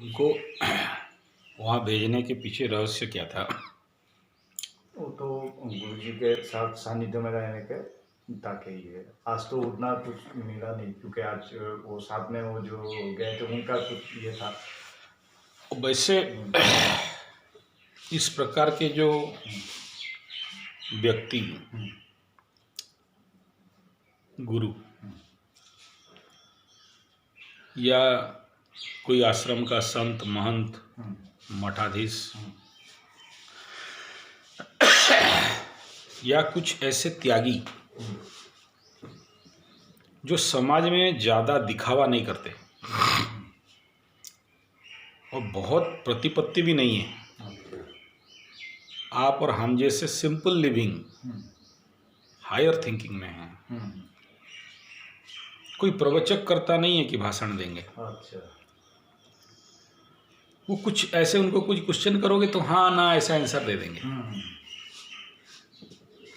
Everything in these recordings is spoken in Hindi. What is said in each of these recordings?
उनको वहाँ भेजने के पीछे रहस्य क्या था? वो तो गुरु जी के साथ सानिध्य में रहने के ताकि ये आज तो उतना कुछ मिला नहीं, क्योंकि आज वो साथ में वो जो गए थे उनका कुछ ये था। वैसे इस प्रकार के जो व्यक्ति गुरु या कोई आश्रम का संत महंत मठाधीश या कुछ ऐसे त्यागी जो समाज में ज़्यादा दिखावा नहीं करते और बहुत प्रतिपत्ति भी नहीं है, आप और हम जैसे सिंपल लिविंग हायर थिंकिंग में हैं। कोई प्रवचक करता नहीं है कि भाषण देंगे। अच्छा। वो कुछ ऐसे उनको कुछ क्वेश्चन करोगे तो हाँ ना ऐसा आंसर दे देंगे,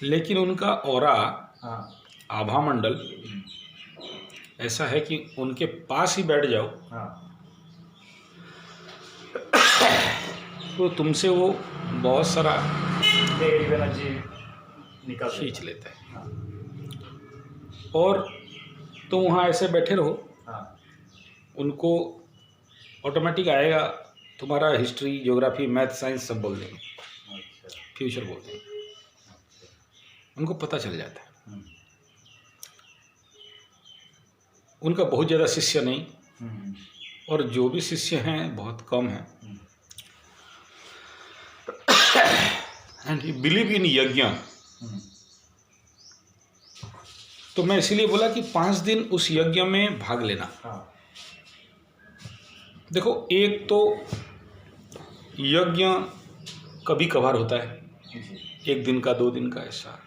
लेकिन उनका ऑरा आभा मंडल ऐसा है कि उनके पास ही बैठ जाओ तो तुमसे वो बहुत सारा एनर्जी निकाल खींच लेता है। और तो वहाँ ऐसे बैठे रहो, उनको ऑटोमेटिक आएगा, तुम्हारा हिस्ट्री ज्योग्राफी मैथ साइंस सब बोल देंगे, फ्यूचर बोल देंगे, उनको पता चल जाता है। उनका बहुत ज़्यादा शिष्य नहीं, और जो भी शिष्य हैं बहुत कम हैं। एंड ही बिलीव इन यज्ञ। तो मैं इसीलिए बोला कि 5 दिन उस यज्ञ में भाग लेना। देखो, एक तो यज्ञ कभी कभार होता है, 1 दिन का 2 दिन का ऐसा,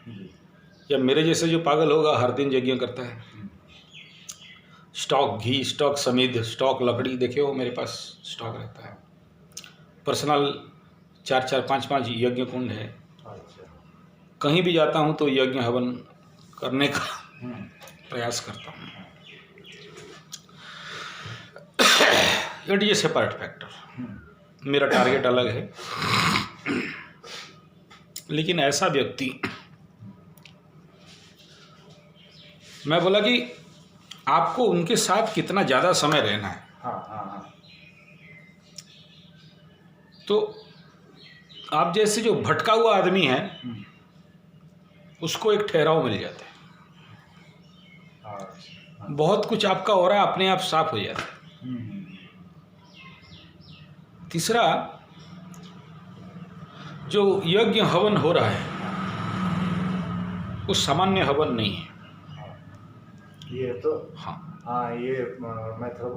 या मेरे जैसे जो पागल होगा हर दिन यज्ञ करता है। स्टॉक घी, स्टॉक समीध, स्टॉक लकड़ी, देखे हो मेरे पास स्टॉक रहता है। पर्सनल 4-4, 5-5 यज्ञ कुंड है। कहीं भी जाता हूँ तो यज्ञ हवन करने का प्रयास करता हूँ। It is a separate factor, मेरा टारगेट अलग है। लेकिन ऐसा व्यक्ति, मैं बोला कि आपको उनके साथ कितना ज़्यादा समय रहना है। तो आप जैसे जो भटका हुआ आदमी है उसको एक ठहराव मिल जाता है, बहुत कुछ आपका ऑरा अपने आप साफ हो जाता है। तीसरा, जो यज्ञ हवन हो रहा है वो सामान्य हवन नहीं है। ये तो ये मैं थोड़ा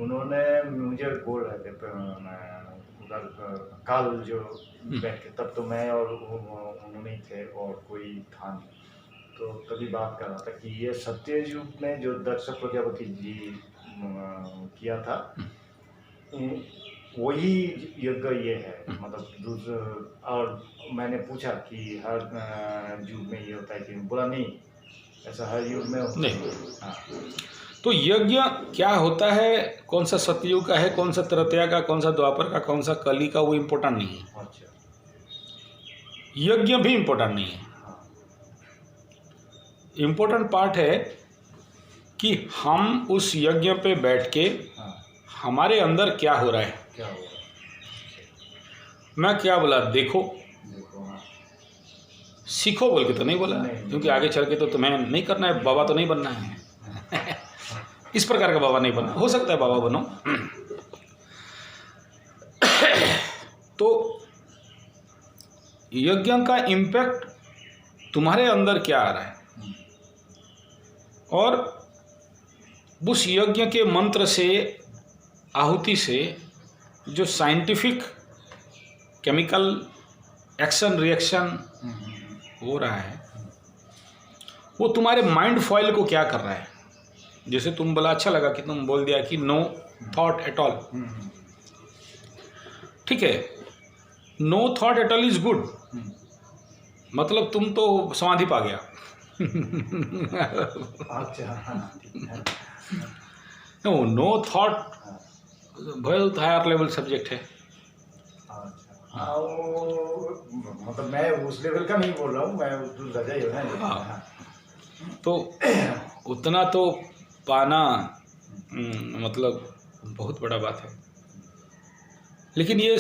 उन्होंने मुझे बोल रहे थे उधर कल जो बैठे, तब तो मैं और उन्होंने ही थे और कोई था नहीं, तो तभी बात कर रहा था कि ये सत्ययुग में जो दक्ष प्रजापति जी किया था वही यज्ञ ये है, मतलब दूसरा। और मैंने पूछा कि हर युग में ये होता है कि, बोला नहीं ऐसा हर युग में होता नहीं। तो यज्ञ क्या होता है, कौन सा सतयुग का है, कौन सा त्रेता का, कौन सा द्वापर का, कौन सा कली का, वो इम्पोर्टेंट नहीं है। अच्छा। यज्ञ भी इम्पोर्टेंट नहीं है। इम्पोर्टेंट पार्ट है कि हम उस यज्ञ पे बैठ के हमारे अंदर क्या हो रहा है। मैं क्या बोला, देखो सीखो बोल के तो नहीं बोला, क्योंकि आगे चल के तो तुम्हें नहीं करना है, बाबा तो नहीं बनना है। इस प्रकार का बाबा नहीं बनना। हो सकता है बाबा बनो। तो यज्ञ का इम्पैक्ट तुम्हारे अंदर क्या आ रहा है, और उस यज्ञ के मंत्र से, आहुति से जो साइंटिफिक केमिकल एक्शन रिएक्शन हो रहा है वो तुम्हारे माइंड फॉइल को क्या कर रहा है। जैसे तुम बोला, अच्छा लगा कि तुम बोल दिया कि नो थॉट एट ऑल। ठीक है, no thought at all is good, मतलब तुम तो समाधि पा गया। नो थॉट बहुत हायर लेवल सब्जेक्ट है। अच्छा, हाँ वो मतलब मैं उस लेवल का नहीं बोल रहा हूँ, मैं उर्दू लगा ही है ना। हाँ, तो उतना तो पाना मतलब बहुत बड़ा बात है। लेकिन ये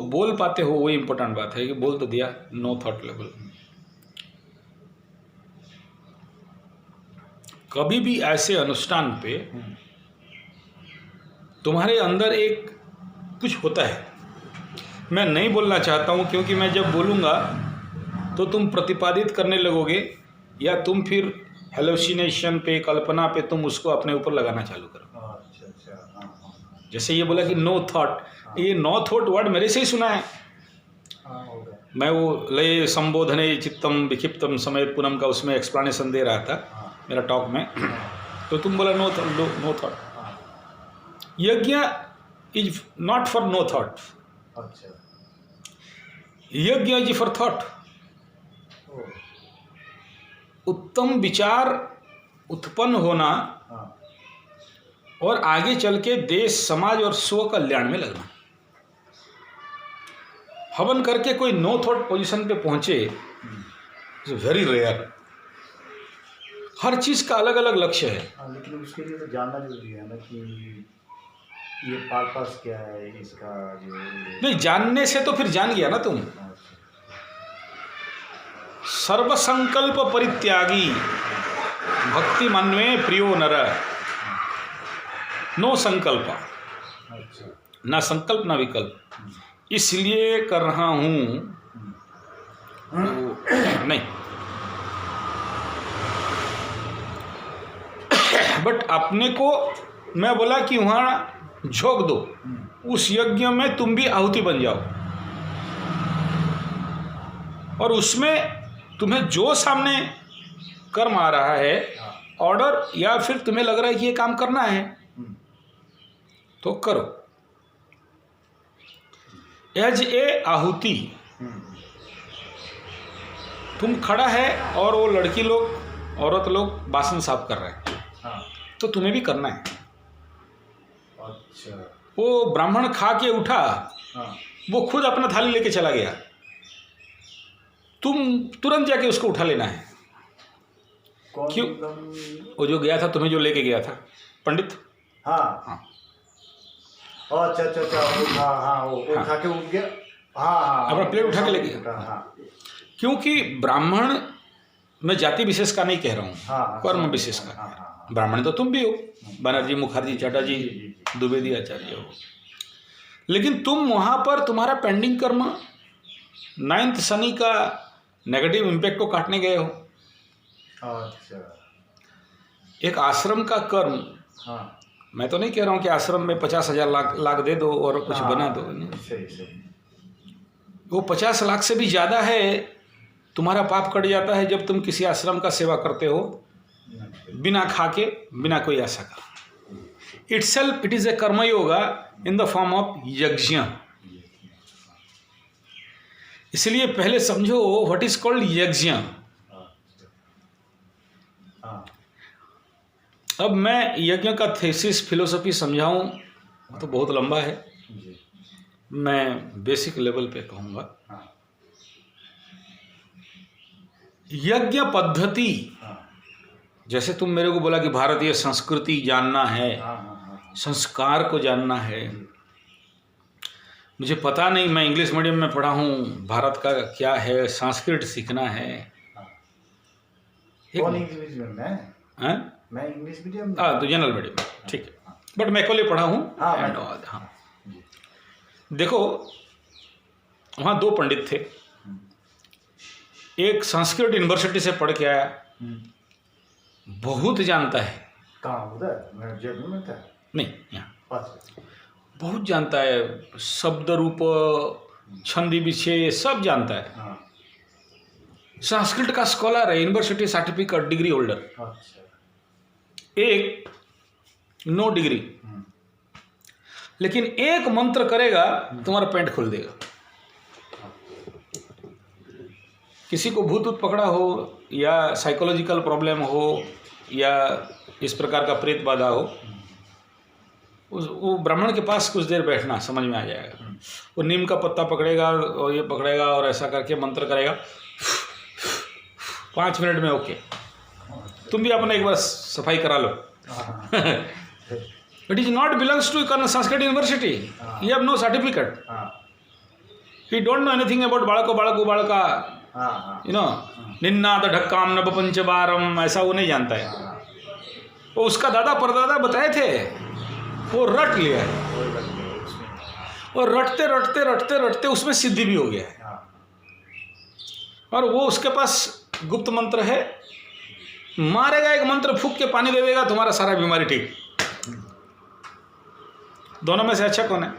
बोल पाते हो वही इम्पोर्टेंट बात है कि बोल तो दिया, नो थॉट लेवल। कभी भी ऐसे अनुष्ठान पे तुम्हारे अंदर एक कुछ होता है, मैं नहीं बोलना चाहता हूँ क्योंकि मैं जब बोलूँगा तो तुम प्रतिपादित करने लगोगे या तुम फिर हेलोसिनेशन पे, कल्पना पे तुम उसको अपने ऊपर लगाना चालू करो। अच्छा अच्छा, हाँ। जैसे ये बोला कि नो थॉट, ये नो थॉट वर्ड मेरे से ही सुना है। हाँ, मैं वो लय संबोधने चित्तम विक्षिप्तम समय पूनम का उसमें एक्सप्लेनेशन दे रहा था मेरा टॉक में, तो तुम बोला no thought. Yagya is not for no thought, अच्छा, यज्ञ इज फॉर थॉट। उत्तम विचार उत्पन्न होना और आगे चल के देश, समाज और स्व कल्याण में लगना। हवन करके कोई नो थॉट पोजीशन पे पहुंचे, वेरी रेयर। हर चीज का अलग अलग लक्ष्य है। लेकिन उसके लिए तो जानना जरूरी है ना कि ये पर्पस क्या है इसका, जो नहीं जानने से तो फिर जान गया ना तुम। सर्वसंकल्प परित्यागी भक्ति मनवे प्रियो नर, नो संकल्प, ना संकल्प ना विकल्प, इसलिए कर रहा हूं नहीं। बट अपने को मैं बोला कि वहां झोंक दो, उस यज्ञ में तुम भी आहुति बन जाओ और उसमें तुम्हें जो सामने कर्म आ रहा है, ऑर्डर, या फिर तुम्हें लग रहा है कि ये काम करना है तो करो एज ए आहुति। तुम खड़ा है और वो लड़की लोग, औरत लोग बासन साफ कर रहे हैं, तो तुम्हें भी करना है। अच्छा, वो ब्राह्मण खा के उठा, वो खुद अपना थाली लेके चला गया, तुम तुरंत जाके उसको उठा लेना है। क्यों? वो जो गया था, तुम्हें जो लेके गया था पंडित, हाँ, अच्छा अच्छा अच्छा, हाँ वो उठा के उठ गया, हाँ अपना प्लेट उठा के ले गया। क्योंकि ब्राह्मण, मैं जाति विशेष का नहीं कह रहा हूँ, कर्म विशेष का। ब्राह्मण तो तुम भी हो, बनर्जी, मुखर्जी, चटर्जी, द्विवेदी, आचार्य हो, लेकिन तुम वहां पर तुम्हारा पेंडिंग कर्म 9th शनि का नेगेटिव इम्पैक्ट को काटने गए हो। अच्छा, एक आश्रम का कर्म, मैं तो नहीं कह रहा हूँ कि आश्रम में 50,000 लाख दे दो और कुछ बना दो, सही। वो 50 लाख से भी ज़्यादा है। तुम्हारा पाप कट जाता है जब तुम किसी आश्रम का सेवा करते हो बिना खा के, बिना कोई आशा का। It is a कर्मयोगा in the form of यज्ञ। इसलिए पहले समझो व्हाट इज कॉल्ड यज्ञ। अब मैं यज्ञ का थीसिस, फिलोसफी समझाऊं तो बहुत लंबा है, मैं बेसिक लेवल पे कहूँगा। यज्ञ पद्धति, जैसे तुम मेरे को बोला कि भारतीय संस्कृति जानना है, संस्कार को जानना है, मुझे पता नहीं, मैं इंग्लिश मीडियम में पढ़ा हूँ, भारत का क्या है, संस्कृत सीखना है। कौन इंग्लिश मीडियम में? मैं इंग्लिश मीडियम, तो जनरल मीडियम, ठीक है, बट मैं कॉलेज पढ़ा हूँ। हाँ, देखो वहाँ 2 पंडित थे, एक संस्कृत यूनिवर्सिटी से पढ़ के आया, बहुत जानता है। कहाँ उधर? मैं जयपुर में था। नहीं, यहाँ बहुत जानता है, शब्द रूप, छंदी विषय सब जानता है। संस्कृत का स्कॉलर है, यूनिवर्सिटी सर्टिफिकेट, डिग्री होल्डर। एक नो डिग्री, लेकिन एक मंत्र करेगा तुम्हारा पैंट खोल देगा। किसी को भूत ऊत पकड़ा हो या साइकोलॉजिकल प्रॉब्लम हो या इस प्रकार का प्रेत बाधा हो, वो ब्राह्मण के पास कुछ देर बैठना, समझ में आ जाएगा। वो नीम का पत्ता पकड़ेगा और ये पकड़ेगा और ऐसा करके मंत्र करेगा, 5 मिनट में ओके। तुम भी अपने एक बार सफाई करा लो। It is not belongs to Sanskrit university, you have no certificate, he don't know anything about बालका यू नो निन्नाद ढक्काम नभ पंचबारम, ऐसा वो नहीं जानता है। वो उसका दादा परदादा बताए थे, वो रट लिया है और रटते रटते रटते रटते उसमें सिद्धि भी हो गया है। और वो उसके पास गुप्त मंत्र है, मारेगा एक मंत्र, फूंक के पानी दे देगा, तुम्हारा सारा बीमारी ठीक। दोनों में से अच्छा कौन है?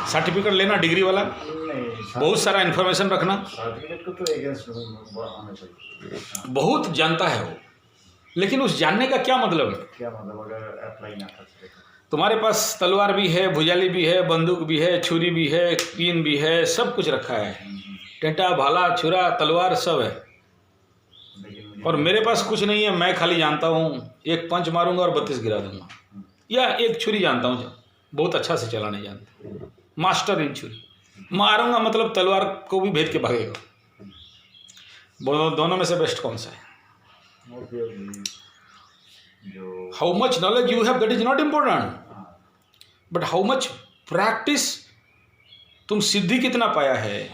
सर्टिफिकेट लेना डिग्री वाला, बहुत सारा इन्फॉर्मेशन रखना, सर्टिफिकेट को तो अगेंस्ट होना चाहिए। बहुत जानता है वो, लेकिन उस जानने का क्या मतलब है? क्या मतलब अगर अप्लाई ना कर सके? तुम्हारे पास तलवार भी है, भुजाली भी है, बंदूक भी है, छुरी भी है, पीन भी है, सब कुछ रखा है, टेंटा भाला छुरा तलवार सब है, और मेरे पास कुछ नहीं है। मैं खाली जानता हूँ एक पंच मारूंगा और 32 गिरा दूंगा, या एक छुरी जानता हूँ, बहुत अच्छा से चलाने जानता, मास्टर इन छुरी, मारूंगा मतलब तलवार को भी भेद के भागेगा। दोनों में से बेस्ट कौन सा है? How much knowledge you have that is not important, but how much practice, तुम सिद्धि कितना पाया है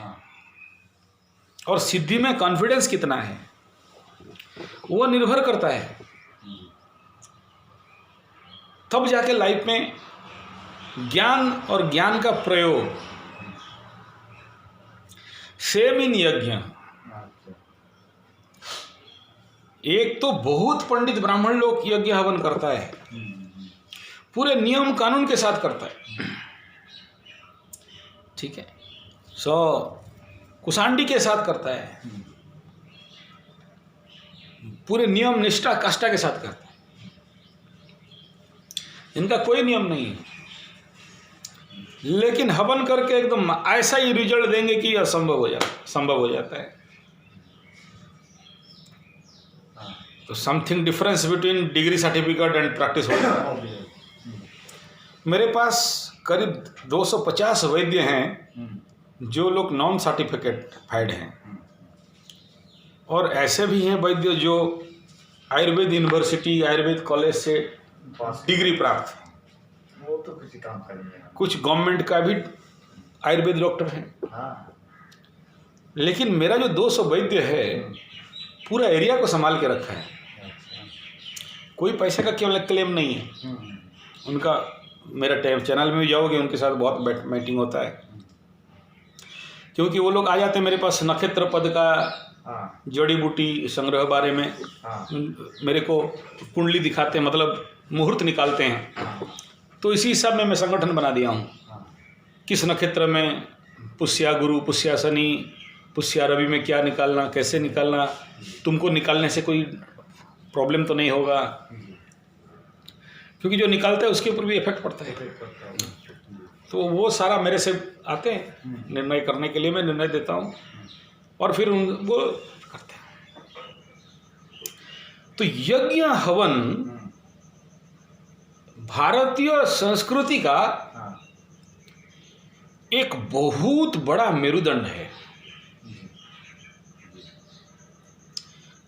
और सिद्धि में कॉन्फिडेंस कितना है, वो निर्भर करता है। तब जाके लाइफ में ज्ञान और ज्ञान का प्रयोग, सेम इन यज्ञ, एक तो बहुत पंडित ब्राह्मण लोग यज्ञ हवन करता है, पूरे नियम कानून के साथ करता है, ठीक है, कुशांडी के साथ करता है, पूरे नियम निष्ठा काष्ठा के साथ करता है। इनका कोई नियम नहीं है, लेकिन हवन करके एकदम ऐसा ही रिजल्ट देंगे कि असंभव हो जाता है। तो something difference between degree certificate and practice होता है। मेरे पास करीब 250 वैद्य हैं जो लोग नॉन सर्टिफिकेटेड हैं, और ऐसे भी हैं वैद्य जो आयुर्वेद यूनिवर्सिटी, आयुर्वेद कॉलेज से डिग्री प्राप्त है, वो तो किसी काम का नहीं है। कुछ गवर्नमेंट का भी आयुर्वेद डॉक्टर हैं। लेकिन मेरा जो 200 वैद्य है पूरा एरिया को संभाल के रखा है, कोई पैसे का केवल क्लेम नहीं है उनका। मेरा चैनल में भी जाओगे, उनके साथ बहुत मीटिंग होता है, क्योंकि वो लोग आ जाते हैं मेरे पास नक्षत्र पद का जड़ी बूटी संग्रह बारे में, मेरे को कुंडली दिखाते हैं, मतलब मुहूर्त निकालते हैं। तो इसी हिसाब में मैं संगठन बना दिया हूँ, किस नक्षत्र में पुष्या गुरु, पुष्या शनि, पुष्या रवि में क्या निकालना, कैसे निकालना, तुमको निकालने से कोई प्रॉब्लम तो नहीं होगा, क्योंकि जो निकालता है उसके ऊपर भी इफेक्ट पड़ता है। तो वो सारा मेरे से आते हैं निर्णय करने के लिए, मैं निर्णय देता हूँ और फिर वो करते हैं। तो यज्ञ हवन भारतीय संस्कृति का एक बहुत बड़ा मेरुदंड है,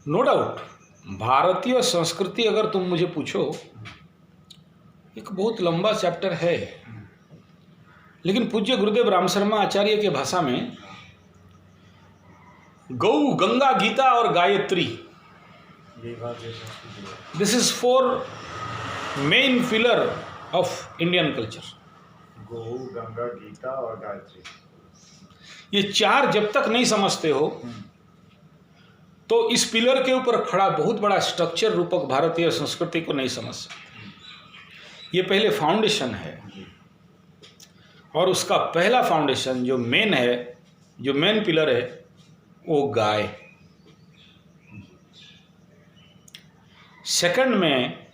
नो डाउट। भारतीय संस्कृति अगर तुम मुझे पूछो, एक बहुत लंबा चैप्टर है, लेकिन पूज्य गुरुदेव राम शर्मा आचार्य के भाषा में गौ, गंगा, गीता और Gayatri, this is 4 main pillar of Indian culture. गौ, गंगा, गीता और गायत्री, ये 4 जब तक नहीं समझते हो तो इस पिलर के ऊपर खड़ा बहुत बड़ा स्ट्रक्चर रूपक भारतीय संस्कृति को नहीं समझ सकते। ये पहले फाउंडेशन है, और उसका पहला फाउंडेशन जो मेन है, जो मेन पिलर है, वो गाय। सेकंड में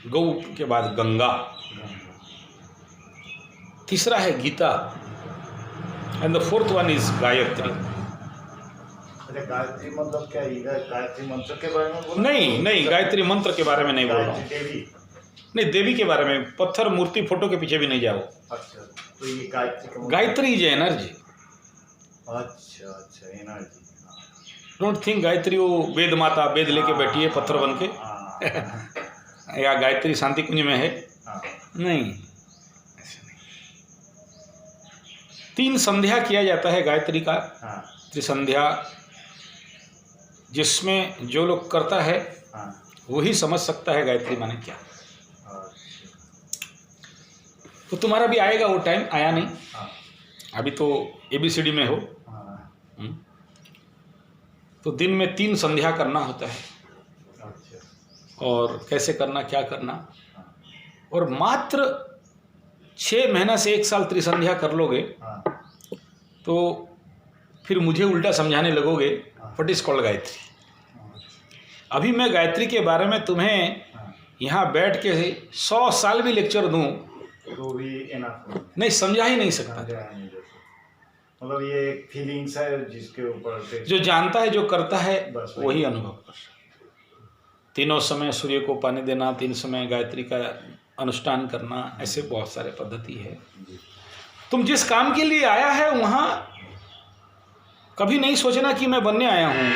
गौ के बाद गंगा, तीसरा है Gita, and the 4th one is Gayatri. Gayatri मतलब क्या? गायत्री मंत्र के बारे में बोल? नहीं, गायत्री मंत्र के बारे में नहीं बोल रहा हूँ। नहीं, देवी के बारे में, पत्थर मूर्ति फोटो के पीछे भी नहीं जाओ। अच्छा, तो ये गायत्री का गायत्री इज एनर्जी। अच्छा अच्छा, एनर्जी। डोंट थिंक गायत्री वो वेद माता वेद लेके बैठी है पत्थर बन के या गायत्री शांति कुंज में है, नहीं, ऐसे नहीं। 3 संध्या किया जाता है गायत्री का, त्रिसंध्या, जिसमें जो लोग करता है वही समझ सकता है गायत्री माने क्या। तो तुम्हारा भी आएगा वो टाइम, आया नहीं, अभी तो ABCD में हो। तो दिन में 3 संध्या करना होता है, और कैसे करना, क्या करना, और मात्र 6 महीना से 1 साल त्रिसंध्या कर लोगे तो फिर मुझे उल्टा समझाने लगोगे व्हाट इज कॉल्ड गायत्री। अभी मैं गायत्री के बारे में तुम्हें यहाँ बैठ के 100 साल भी लेक्चर दूं तो भी नहीं, समझा ही नहीं सकता। मतलब ये एक फीलिंग्स है जिसके ऊपर से जो जानता है, जो करता है, वही अनुभव कर सकता। 3 समय सूर्य को पानी देना, 3 समय गायत्री का अनुष्ठान करना, ऐसे बहुत सारे पद्धति है। तुम जिस काम के लिए आया है वहाँ कभी नहीं सोचना कि मैं बनने आया हूँ,